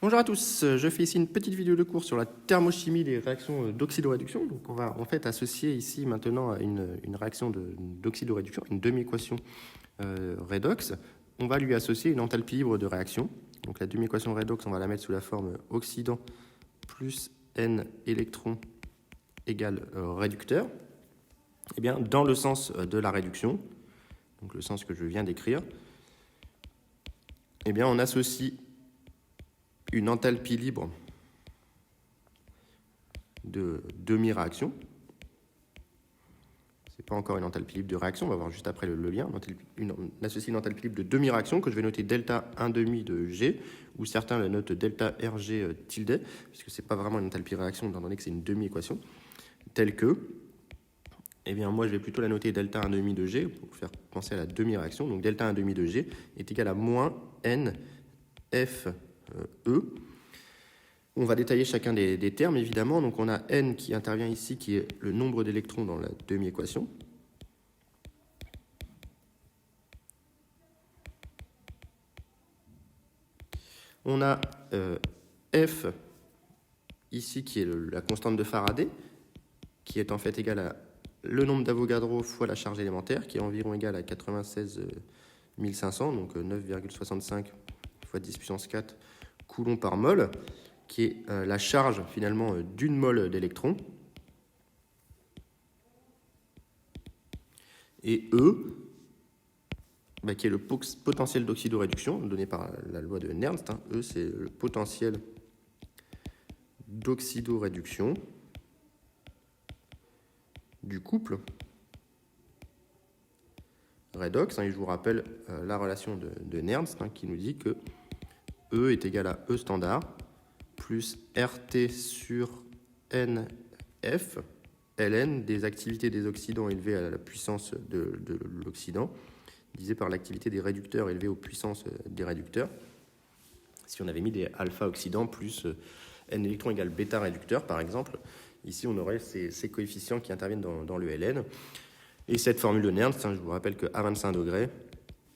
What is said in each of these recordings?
Bonjour à tous, je fais ici une petite vidéo de cours sur la thermochimie des réactions d'oxydoréduction. Donc on va en fait associer ici maintenant à une réaction d'oxydoréduction, une demi-équation redox. On va lui associer une enthalpie libre de réaction. Donc la demi-équation redox, on va la mettre sous la forme oxydant plus n électrons égale réducteur. Et bien dans le sens de la réduction, donc le sens que je viens d'écrire, eh bien on associe une enthalpie libre de demi-réaction. Ce n'est pas encore une enthalpie libre de réaction, on va voir juste après le lien. On associe une enthalpie libre de demi-réaction que je vais noter delta 1,5 de G, ou certains la notent delta RG tilde, puisque ce n'est pas vraiment une enthalpie de réaction, étant donné que c'est une demi-équation, telle que, eh bien moi je vais plutôt la noter delta 1,5 de G, pour faire penser à la demi-réaction. Donc delta 1,5 de G est égal à moins N F E. On va détailler chacun des termes, évidemment. Donc on a N qui intervient ici, qui est le nombre d'électrons dans la demi-équation. On a F ici, qui est la constante de Faraday, qui est en fait égale à le nombre d'Avogadro fois la charge élémentaire, qui est environ égale à 96 500, donc 9,65 fois 10 puissance 4 coulombs par mol, qui est la charge finalement d'une mole d'électrons. Et E, qui est le potentiel d'oxydoréduction donné par la loi de Nernst. E, c'est le potentiel d'oxydoréduction du couple redox. Et je vous rappelle la relation de Nernst qui nous dit que E est égal à E standard plus RT sur NF, ln des activités des oxydants élevées à la puissance de l'oxydant, divisé par l'activité des réducteurs élevée aux puissances des réducteurs. Si on avait mis des alpha-oxydants plus n électrons égale bêta-réducteur, par exemple, ici on aurait ces coefficients qui interviennent dans le ln. Et cette formule de Nernst, je vous rappelle qu'à 25 degrés,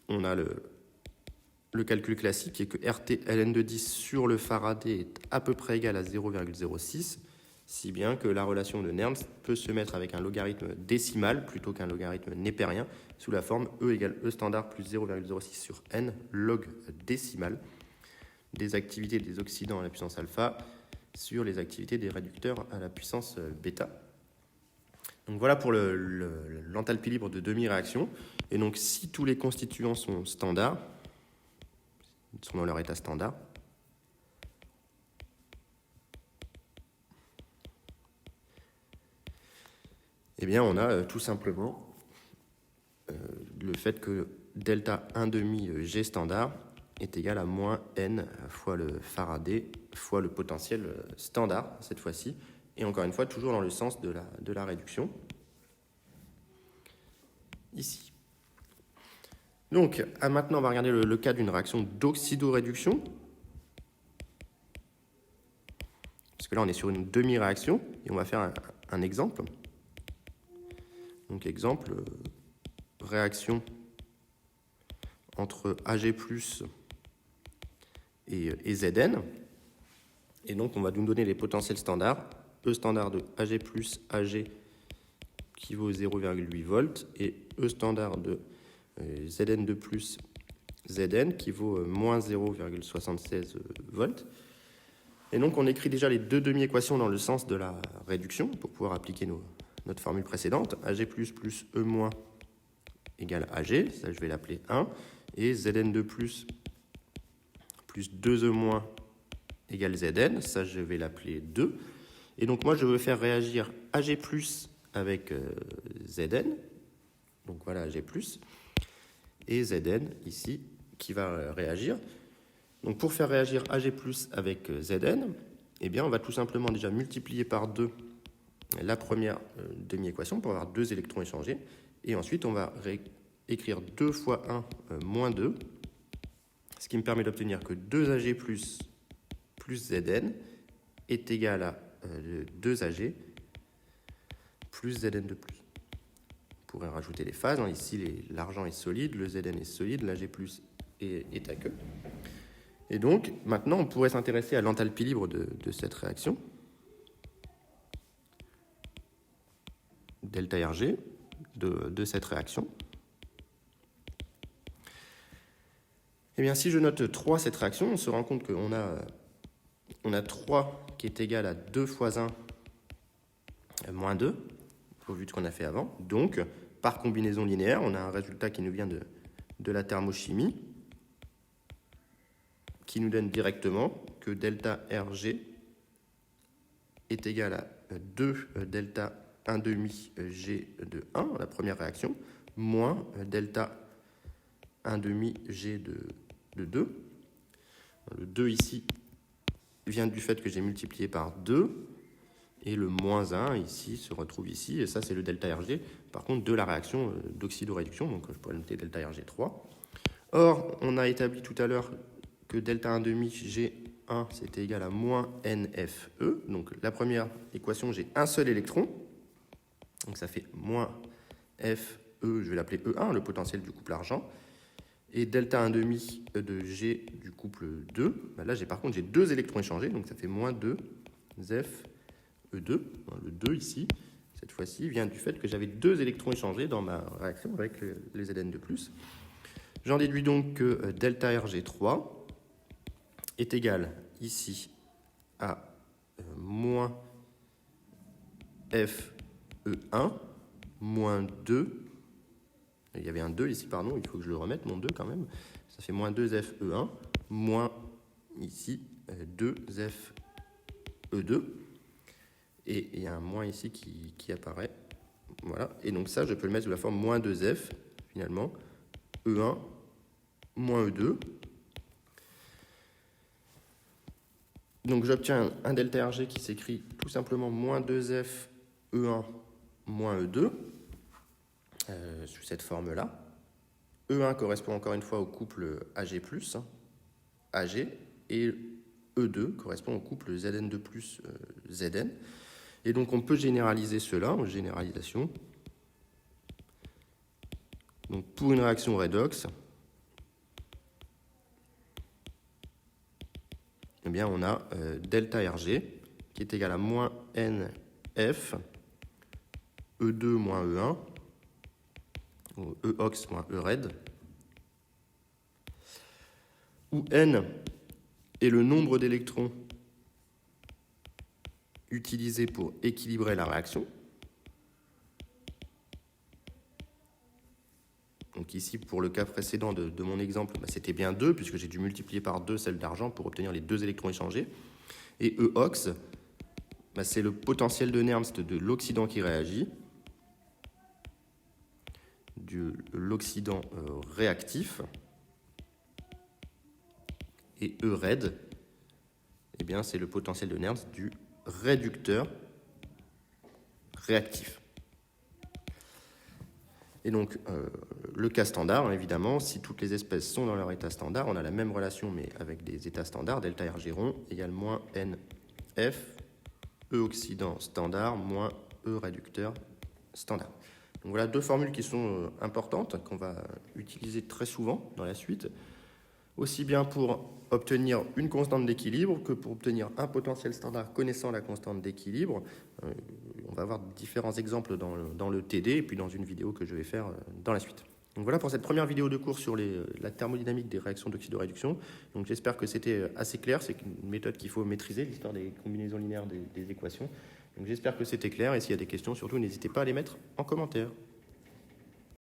on a le calcul classique qui est que RT ln de 10 sur le Faraday est à peu près égal à 0,06, si bien que la relation de Nernst peut se mettre avec un logarithme décimal plutôt qu'un logarithme népérien, sous la forme E égale E standard plus 0,06 sur n log décimal des activités des oxydants à la puissance alpha sur les activités des réducteurs à la puissance bêta. Donc voilà pour l'enthalpie libre de demi-réaction. Et donc si tous les constituants sont standards, sont dans leur état standard, eh bien on a tout simplement le fait que delta 1,5 G standard est égal à moins N fois le Faraday fois le potentiel standard, cette fois-ci, et encore une fois, toujours dans le sens de la réduction, ici. Donc, maintenant, on va regarder le cas d'une réaction d'oxydoréduction, parce que là, on est sur une demi-réaction, et on va faire un exemple. Donc, exemple, réaction entre Ag+, et Zn. Et donc, on va nous donner les potentiels standards. E standard de Ag plus Ag qui vaut 0,8 volts et E standard de Zn2 plus Zn qui vaut moins 0,76 volts. Et donc, on écrit déjà les deux demi-équations dans le sens de la réduction pour pouvoir appliquer notre formule précédente. Ag plus E moins égale Ag, ça je vais l'appeler 1, et Zn2 plus 2E moins égale Zn, ça je vais l'appeler 2. Et donc moi je veux faire réagir Ag plus avec Zn, donc voilà Ag plus, et Zn ici qui va réagir. Donc pour faire réagir Ag plus avec Zn, eh bien on va tout simplement déjà multiplier par 2 la première demi-équation pour avoir 2 électrons échangés, et ensuite on va écrire 2 fois 1 moins 2, ce qui me permet d'obtenir que 2Ag plus Zn est égal à 2Ag plus Zn de plus. On pourrait rajouter les phases. Ici, l'argent est solide, le Zn est solide, l'Ag plus est à queue. Et donc, maintenant, on pourrait s'intéresser à l'enthalpie libre de cette réaction. Delta Rg de cette réaction. Eh bien, si je note 3 cette réaction, on se rend compte qu'on a 3 qui est égal à 2 fois 1 moins 2, au vu de ce qu'on a fait avant. Donc, par combinaison linéaire, on a un résultat qui nous vient de la thermochimie, qui nous donne directement que delta Rg est égal à 2 delta 1 demi G de 1, la première réaction, moins delta 1 demi G de 2. Le 2 ici vient du fait que j'ai multiplié par 2, et le moins 1 ici se retrouve ici, et ça c'est le delta Rg, par contre de la réaction d'oxydoréduction, donc je pourrais noter delta Rg3. Or, on a établi tout à l'heure que delta 1 demi G1 c'était égal à moins NFE, donc la première équation j'ai un seul électron, donc ça fait moins FE, je vais l'appeler E1, le potentiel du couple argent, et delta 1 demi de G du couple 2, ben là par contre j'ai 2 électrons échangés, donc ça fait moins 2 F E2, le 2 ici, cette fois-ci, vient du fait que j'avais 2 électrons échangés dans ma réaction avec les Zn de plus. J'en déduis donc que delta Rg3 est égal ici à moins FE1 moins 2. Il y avait un 2 ici, pardon, il faut que je le remette, mon 2 quand même. Ça fait moins 2FE1 moins ici 2FE2. Et il y a un moins ici qui apparaît. Voilà. Et donc ça, je peux le mettre sous la forme moins 2F, finalement. E1 moins E2. Donc j'obtiens un delta Rg qui s'écrit tout simplement moins 2F E1 moins E2, sous cette forme-là. E1 correspond encore une fois au couple Ag+, Ag, et E2 correspond au couple Zn de plus Zn. Et donc on peut généraliser cela en généralisation. Donc pour une réaction redox, eh bien on a delta Rg qui est égal à moins NF E2 moins E1 ou Eox moins Ered, où N est le nombre d'électrons utilisés pour équilibrer la réaction. Donc ici, pour le cas précédent de mon exemple, c'était bien 2, puisque j'ai dû multiplier par 2 celle d'argent pour obtenir les 2 électrons échangés. Et Eox, c'est le potentiel de Nernst de l'oxydant qui réagit, de l'oxydant réactif. Et Ered, eh bien, c'est le potentiel de Nernst du réducteur réactif. Et donc, le cas standard, évidemment, si toutes les espèces sont dans leur état standard, on a la même relation, mais avec des états standards, delta Rg rond égale moins NF, E oxydant standard, moins E réducteur standard. Donc voilà 2 formules qui sont importantes, qu'on va utiliser très souvent dans la suite, aussi bien pour obtenir une constante d'équilibre que pour obtenir un potentiel standard connaissant la constante d'équilibre. On va voir différents exemples dans le TD et puis dans une vidéo que je vais faire dans la suite. Donc voilà pour cette première vidéo de cours sur la thermodynamique des réactions d'oxydoréduction. Donc j'espère que c'était assez clair, c'est une méthode qu'il faut maîtriser, l'histoire des combinaisons linéaires des équations. Donc j'espère que c'était clair et s'il y a des questions, surtout n'hésitez pas à les mettre en commentaire.